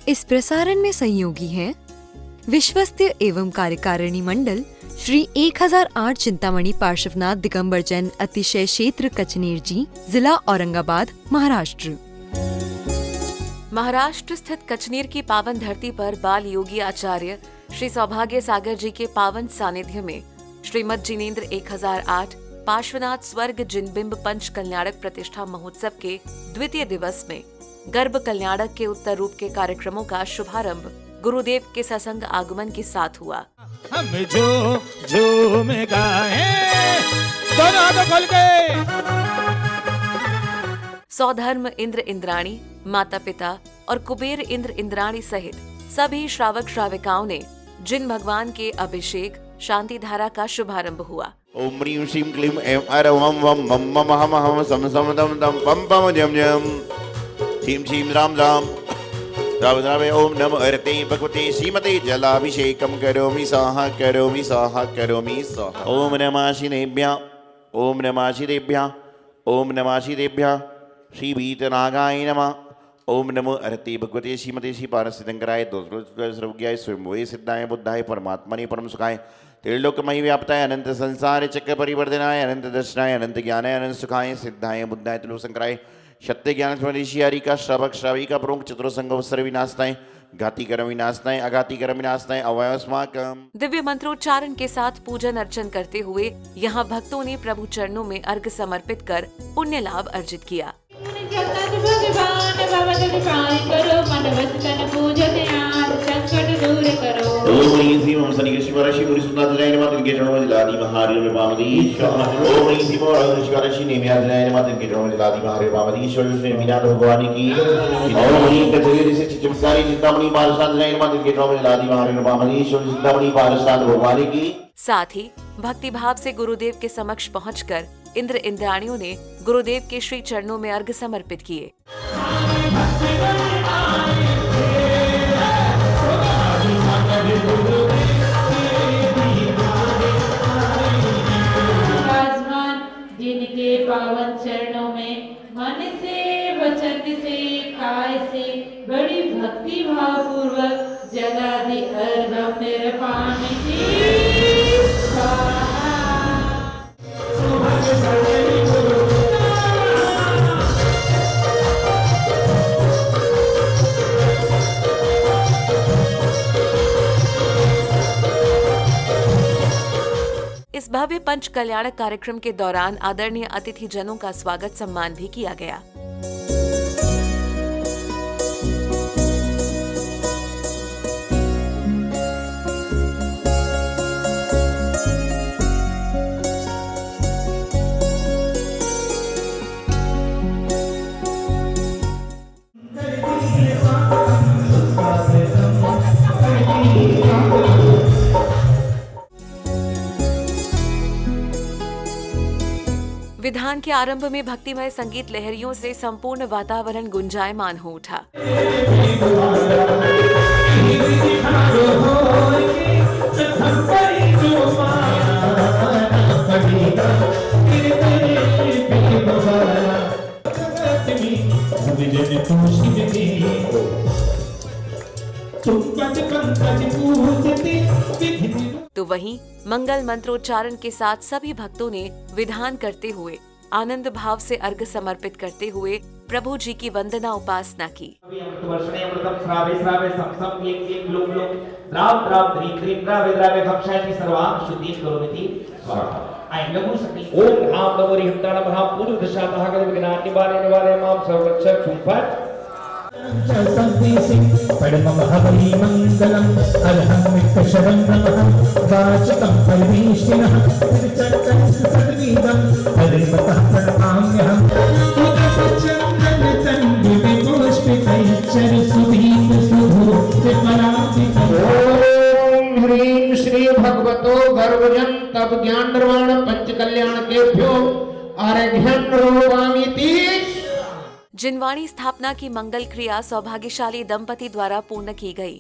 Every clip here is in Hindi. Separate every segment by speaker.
Speaker 1: इस प्रसारण में सहयोगी हैं विश्वस्त एवं कार्यकारिणी मंडल श्री 1008 चिंतामणि पार्श्वनाथ दिगंबर जैन अतिशय क्षेत्र कचनेर जी, जिला औरंगाबाद, महाराष्ट्र।
Speaker 2: महाराष्ट्र स्थित कचनेर की पावन धरती पर बाल योगी आचार्य श्री सौभाग्य सागर जी के पावन सानिध्य में श्रीमद जिनेन्द्र 1008 पार्श्वनाथ स्वर्ग जिनबिंब पंच कल्याणक प्रतिष्ठा महोत्सव के द्वितीय दिवस में गर्भ कल्याणक के उत्तर रूप के कार्यक्रमों का शुभारंभ गुरुदेव के सत्संग आगमन के साथ हुआ।
Speaker 3: हम जो में गाएं, दोनों हाथ खोल के।
Speaker 2: सौधर्म इंद्र इंद्राणी, माता पिता और कुबेर इंद्र इंद्राणी सहित सभी श्रावक श्राविकाओं ने जिन भगवान के अभिषेक शांति धारा का शुभारंभ हुआ।
Speaker 4: ओम ह्रीं श्रीं क्लीं ऐं अर वम वम मम मम हम हम सम सम दम दम पम पम जम जम छीं छीं राम राम राम राम। ओम नमो हरते भगवते श्रीमते जलाभिषेकं करोमि स्वाहा करोमि स्वाहा करोमि स्वाहा। ओम नमः शिवेभ्यः ओम नमः शिवेभ्यः ओम नमः शिवेभ्यः श्री वीतनागाय नमः। ओम नमो हरते भगवते श्रीमते श्री पारसिद्धंकराय दोषज्ञाय स्वयंभुवे सिद्धाय बुद्धाय परमात्मने परम सुखाय त्रिलोकमयि व्याप्ताय अनंत संसार चक्र परिवर्तनाय अनंत दर्शनाय अनंत ज्ञानाय अनंत सुखाय सिद्धाय बुद्धाय त्रिलोकशंकराय सत्य ज्ञान स्वदेशी का श्रावक श्राविका प्रमुख चतुर्संग विनाशताएं घाती कर्म विनाशताएं अघाती कर्म विनाशताएं अवयस्माकम।
Speaker 2: दिव्य मंत्रोच्चारण के साथ पूजन अर्चन करते हुए यहाँ भक्तों ने प्रभु चरणों में अर्घ समर्पित कर पुण्य लाभ अर्जित किया। साथ ही भक्ति भाव से गुरुदेव के समक्ष पहुंचकर इंद्र इंद्राणियों ने गुरुदेव के श्री चरणों में अर्घ समर्पित किए।
Speaker 5: जिनके पावन चरणों में मन से वचन से काय से बड़ी भक्ति भाव पूर्वक जला दे अर्घ मेरे पानी की
Speaker 2: इस भव्य पंच कल्याणक कार्यक्रम के दौरान आदरणीय अतिथि जनों का स्वागत सम्मान भी किया गया। विधान के आरंभ में भक्तिमय संगीत लहरियों से संपूर्ण वातावरण गुंजायमान हो उठा। तो वहीं मंगल मंत्रोच्चारण के साथ सभी भक्तों ने विधान करते हुए आनंद भाव से अर्घ समर्पित करते हुए प्रभु जी की वंदना उपासना की।
Speaker 6: परमं हवै मंगलम् अर्हं विष्णुशरणं नमः वाचकं परमेष्टिनः तिरुचक्कं सद्वीदं हरिवतः प्रणमाम्यहम्
Speaker 7: ओम ह्रीं श्री भगवतो गर्भजन तब ज्ञान निर्वाण पंच कल्याण केभ्यो अर्घ्यं रोवामीति।
Speaker 2: जिनवाणी स्थापना की मंगल क्रिया सौभाग्यशाली दंपति द्वारा पूर्ण की गई।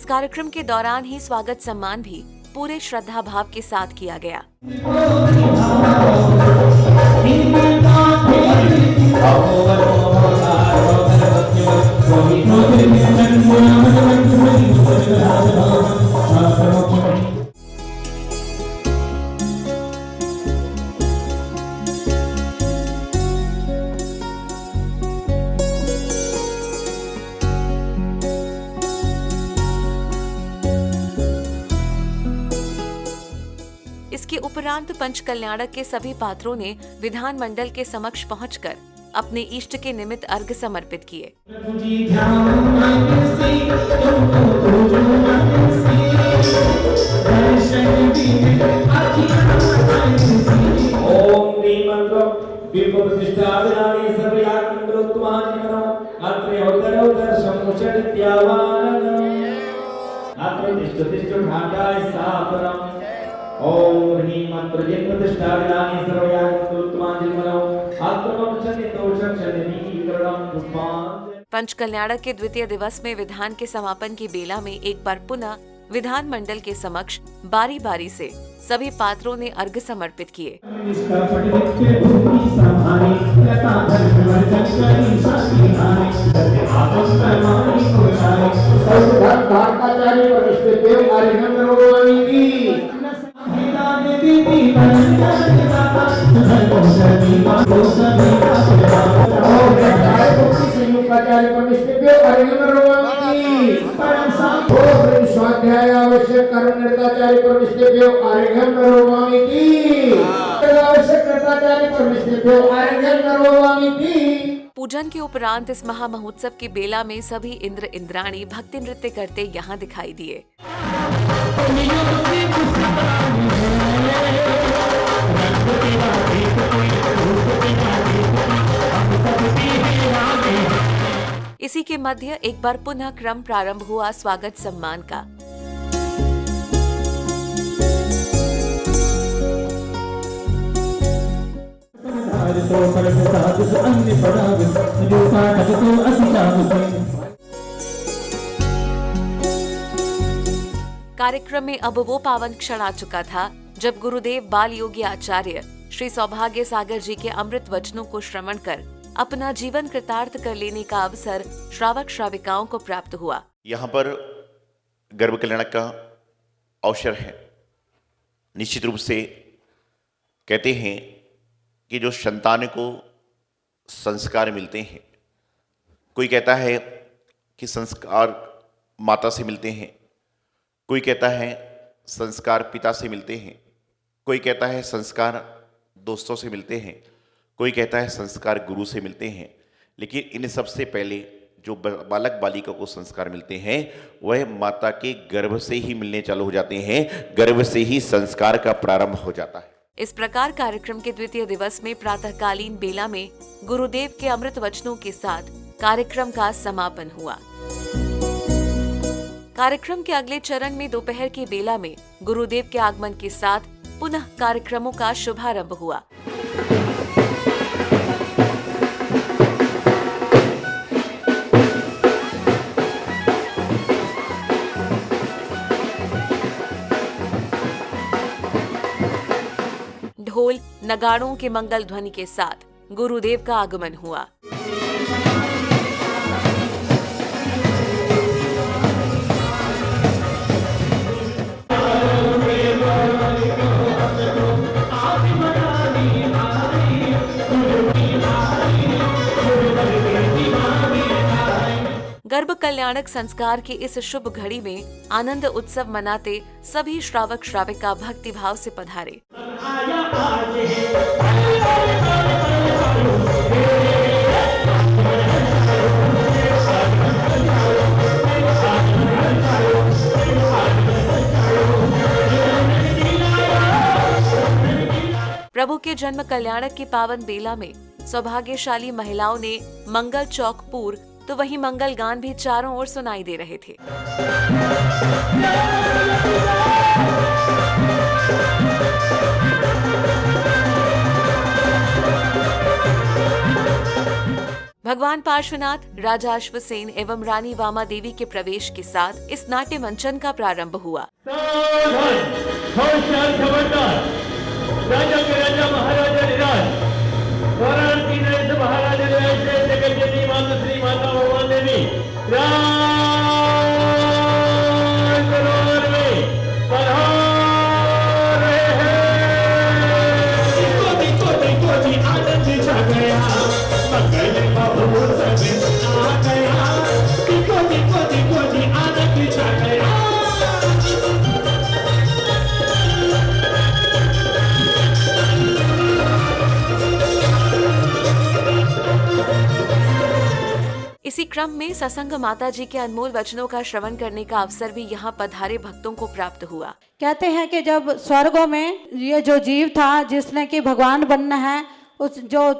Speaker 2: कार्यक्रम के दौरान ही स्वागत सम्मान भी पूरे श्रद्धा भाव के साथ किया गया। इसके उपरांत पंच कल्याणक के सभी पात्रों ने विधानमंडल के समक्ष पहुंचकर अपने इष्ट के निमित्त अर्घ्य समर्पित किए।
Speaker 6: ओम ह्रीं मंत्र जिन प्रतिष्ठा विधाने सर्वयागोत्तमांजलिमनो आत्मं चनितोषं चनिनीकरणं पुष्पांजलि।
Speaker 2: पंच कल्याणक के द्वितीय दिवस में विधान के समापन की बेला में एक बार पुनः विधानमंडल के समक्ष बारी बारी से सभी पात्रों ने अर्घ्य समर्पित किए।
Speaker 7: स्वाध्याय आवश्यक कर्म नृताचार्य परमेष्ठेभ्यो आर्घ्यं करोमि आवश्यक नृताचार्य परमेष्ठेभ्यो आर्घ्यं करोमि।
Speaker 2: पूजन के उपरांत इस महा महोत्सव की बेला में सभी इंद्र इंद्राणी भक्ति नृत्य करते यहाँ दिखाई दिए। इसी के मध्य एक बार पुनः क्रम प्रारंभ हुआ स्वागत सम्मान का। कार्यक्रम में अब वो पावन क्षण आ चुका था जब गुरुदेव बाल योगी आचार्य श्री सौभाग्य सागर जी के अमृत वचनों को श्रवण कर अपना जीवन कृतार्थ कर लेने का अवसर श्रावक श्राविकाओं को प्राप्त हुआ।
Speaker 4: यहाँ पर गर्भ कल्याणक का अवसर है। निश्चित रूप से कहते हैं कि जो संतान को संस्कार मिलते हैं, कोई कहता है कि संस्कार माता से मिलते हैं, कोई कहता है संस्कार पिता से मिलते हैं, कोई कहता है संस्कार दोस्तों से मिलते हैं, कोई कहता है संस्कार गुरु से मिलते हैं। लेकिन इन सबसे पहले जो बालक बालिका को संस्कार मिलते हैं वह माता के गर्भ से ही मिलने चालू हो जाते हैं, गर्भ से ही संस्कार का प्रारंभ हो जाता है।
Speaker 2: इस प्रकार कार्यक्रम के द्वितीय दिवस में प्रातःकालीन बेला में गुरुदेव के अमृत वचनों के साथ कार्यक्रम का समापन हुआ। कार्यक्रम के अगले चरण में दोपहर की बेला में गुरुदेव के आगमन के साथ पुनः कार्यक्रमों का शुभारंभ हुआ। ढोल नगाड़ों के मंगल ध्वनि के साथ गुरुदेव का आगमन हुआ। गर्भ कल्याणक संस्कार की इस शुभ घड़ी में आनंद उत्सव मनाते सभी श्रावक श्राविका भक्ति भाव से पधारे। प्रभु के जन्म कल्याणक की पावन बेला में सौभाग्यशाली महिलाओं ने मंगल चौक पूर तो वहीं मंगल गान भी चारों ओर सुनाई दे रहे थे। भगवान पार्श्वनाथ, राजा अश्वसेन एवं रानी वामा देवी के प्रवेश के साथ इस नाट्य मंचन का प्रारंभ हुआ।
Speaker 6: राजा के राजा महाराजा निराज, वाराणसी नरेश महाराजा निराज, जगत जननी माता श्री माता भगवान देवी राजदरबार में पधार रहे हैं। देखो जी आनंद छा गया, मंगल महूर्त में आ गया। देखो जी आनंद छा गया।
Speaker 2: इसी क्रम में ससंग माता जी के अनमोल वचनों का श्रवण करने का अवसर भी यहाँ पधारे भक्तों को प्राप्त हुआ।
Speaker 8: कहते हैं कि जब स्वर्गों में ये जो जीव था जिसने कि भगवान बनना है, उस जो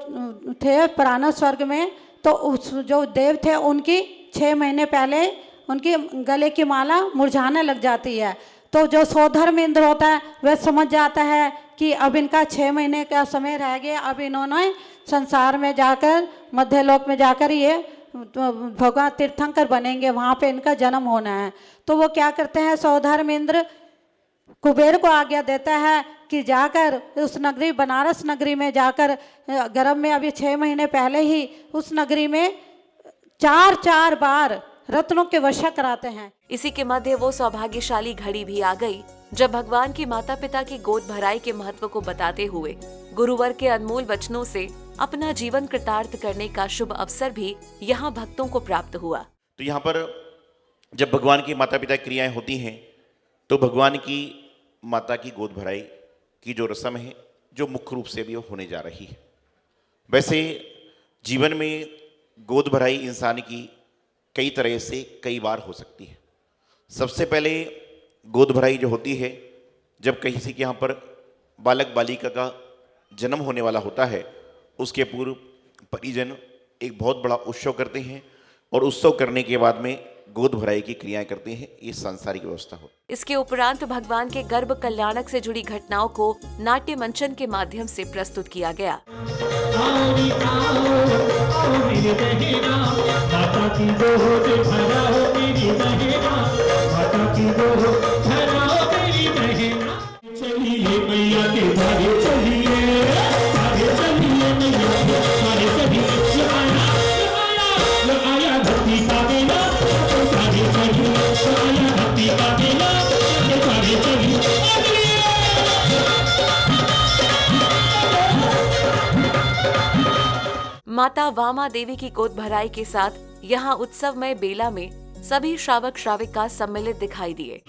Speaker 8: थे पुराना स्वर्ग में, तो उस जो देव थे उनकी 6 महीने पहले उनकी गले की माला मुरझाने लग जाती है। तो जो सोधर्म इंद्र होता है वह समझ जाता है कि अब इनका 6 महीने का समय रह गया, अब इन्होंने संसार में जाकर, मध्यलोक में जाकर ये भगवान तीर्थंकर बनेंगे, वहाँ पे इनका जन्म होना है। तो वो क्या करते हैं, सौधर्म इंद्र कुबेर को आज्ञा देता है कि जाकर उस नगरी बनारस नगरी में जाकर गर्भ में अभी 6 महीने पहले ही उस नगरी में 4 बार रत्नों के वर्षा कराते हैं।
Speaker 2: इसी के मध्य वो सौभाग्यशाली घड़ी भी आ गई जब भगवान की माता पिता की गोद भराई के महत्व को बताते हुए गुरुवर के अनमोल वचनों से अपना जीवन कृतार्थ करने का शुभ अवसर भी यहाँ भक्तों को प्राप्त हुआ।
Speaker 4: तो यहाँ पर जब भगवान की माता पिता क्रियाएं होती हैं तो भगवान की माता की गोद भराई की जो रस्म है, जो मुख्य रूप से भी होने जा रही है। वैसे जीवन में गोद भराई इंसान की कई तरह से कई बार हो सकती है। सबसे पहले गोद भराई जो होती है, जब किसी के यहाँ पर बालक बालिका का जन्म होने वाला होता है, उसके पूर्व परिजन एक बहुत बड़ा उत्सव करते हैं और उत्सव करने के बाद में गोद भराई की क्रियाएं करते हैं। ये सांसारिक व्यवस्था हो।
Speaker 2: इसके उपरांत भगवान के गर्भ कल्याणक से जुड़ी घटनाओं को नाट्य मंचन के माध्यम से प्रस्तुत किया गया। माता वामा देवी की गोद भराई के साथ यहाँ उत्सवमय बेला में सभी श्रावक श्राविका सम्मिलित दिखाई दिए।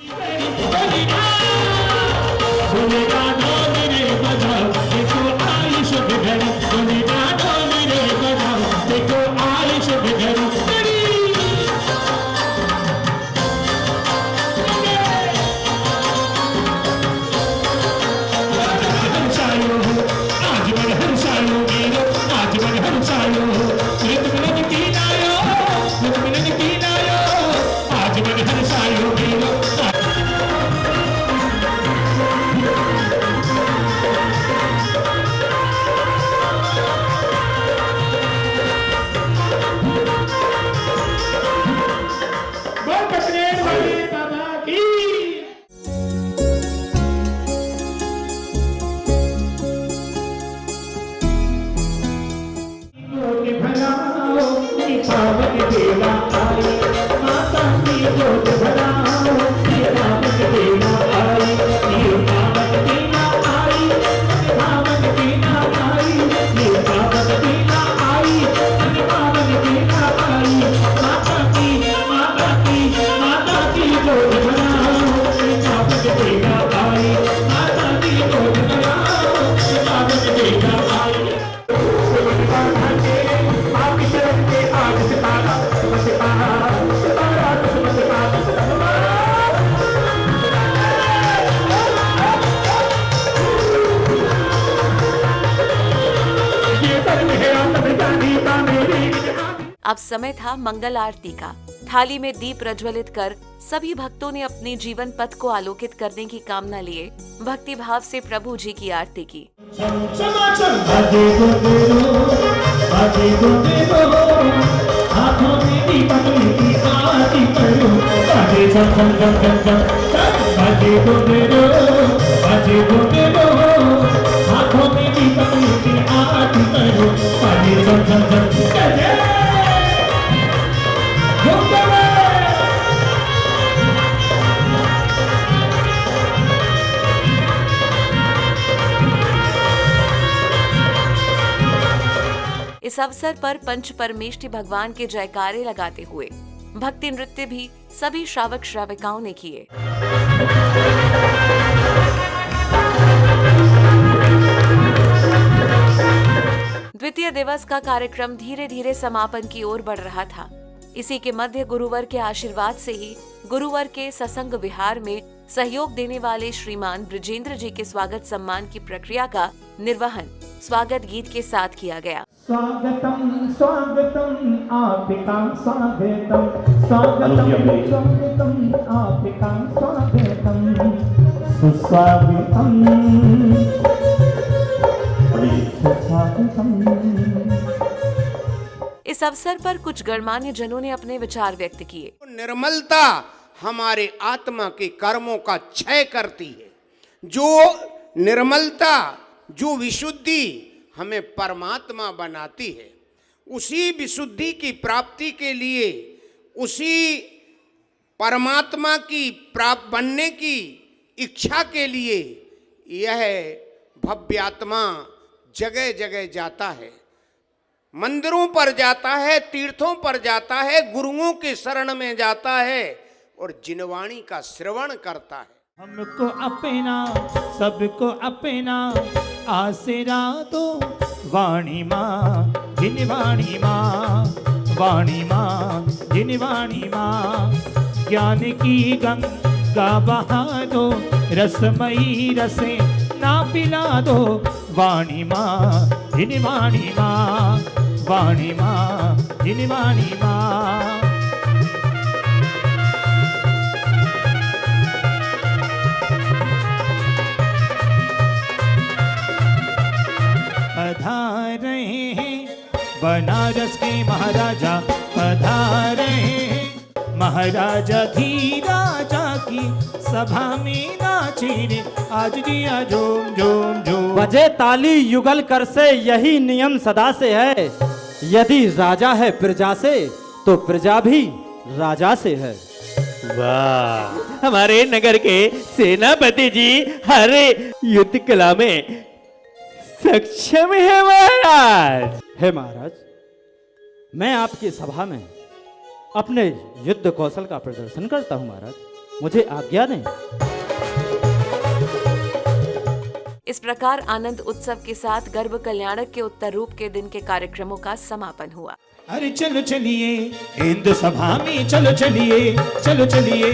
Speaker 2: अब समय था मंगल आरती का। थाली में दीप प्रज्वलित कर सभी भक्तों ने अपने जीवन पथ को आलोकित करने की कामना लिए भक्ति भाव से प्रभु जी की आरती की।
Speaker 6: चम चम चम चम चम बाजे घुंघरू बाजे घुंघरू हाथों में दीपक लेके आरती करो बाजे चम चम चम जय घुंघरू।
Speaker 2: इस अवसर पर पंच परमेष्ठी भगवान के जयकारे लगाते हुए भक्ति नृत्य भी सभी श्रावक श्राविकाओं ने किए। द्वितीय दिवस का कार्यक्रम धीरे धीरे समापन की ओर बढ़ रहा था। इसी के मध्य गुरुवर के आशीर्वाद से ही गुरुवर के सत्संग विहार में सहयोग देने वाले श्रीमान ब्रजेंद्र जी के स्वागत सम्मान की प्रक्रिया का निर्वहन स्वागत गीत के साथ किया गया।
Speaker 6: स्वागतम स्वागतम आपका स्वागतम स्वागतम स्वागतम आपका स्वागतम सुस्वागतम सुस्वागतम।
Speaker 2: इस अवसर पर कुछ गणमान्य जनों ने अपने विचार व्यक्त किए।
Speaker 9: निर्मलता हमारे आत्मा के कर्मों का क्षय करती है। जो निर्मलता जो विशुद्धि हमें परमात्मा बनाती है, उसी विशुद्धि की प्राप्ति के लिए, उसी परमात्मा की प्राप्त बनने की इच्छा के लिए यह भव्यात्मा जगह जगह जाता है, मंदिरों पर जाता है, तीर्थों पर जाता है, गुरुओं के शरण में जाता है और जिनवाणी का श्रवण करता है।
Speaker 6: हमको अपना सबको अपना आसरा दो वाणी माँ जिनवाणी माँ वाणी माँ जिनवाणी माँ। ज्ञान की गंगा बहा दो रसमयी रसे ना पिला दो वाणी माँ जिनवाणी माँ वाणी माँ जिनवाणी माँ। पधारे हैं बनारस के महाराजा पधारे हैं महाराजा धीराजा की सभा में नाचे रे आज जिया झूम झूम झूम।
Speaker 10: बजे ताली युगल कर से यही नियम सदा से है। यदि राजा है प्रजा से तो प्रजा भी राजा से है।
Speaker 11: वाह, हमारे नगर के सेनापति जी हर युद्ध कला में सक्षम है महाराज।
Speaker 10: हे महाराज, मैं आपकी सभा में अपने युद्ध कौशल का प्रदर्शन करता हूँ महाराज, मुझे आज्ञा दें।
Speaker 2: इस प्रकार आनंद उत्सव के साथ गर्भ कल्याणक के उत्तर रूप के दिन के कार्यक्रमों का समापन हुआ।
Speaker 6: अरे चलो चलिए इंद्र सभा में चलो चलिए चलो चलिए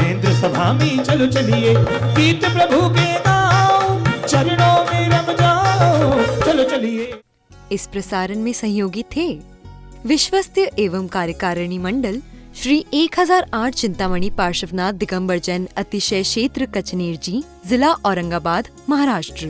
Speaker 6: इंद्र सभा में चलो चलिए गीत प्रभु के गाओ चरणों में रम जाओ चलो चलिए।
Speaker 1: इस प्रसारण में सहयोगी थे विश्वस्त्य एवं कार्यकारिणी मंडल श्री 1008 चिंतामणि पार्श्वनाथ दिगंबर जैन अतिशय क्षेत्र कचनेर जी, जिला औरंगाबाद, महाराष्ट्र।